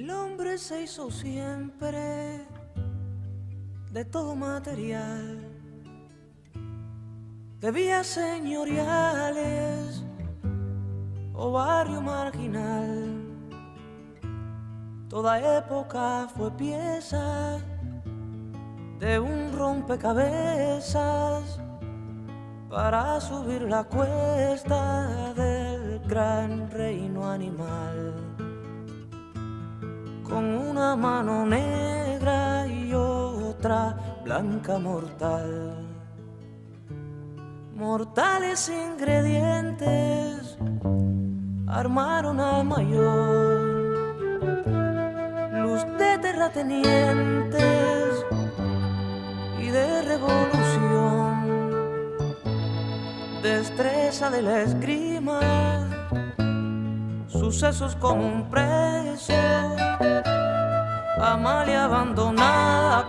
El hombre se hizo siempre de todo material, de vías señoriales o barrio marginal. Toda época fue pieza de un rompecabezas para subir la cuesta del gran reino animal. Con una mano negra y otra blanca mortal. Mortales ingredientes armaron al mayor. Luz de terratenientes y de revolución. Destreza de la esgrima, sucesos como un preso. Amalia abandonada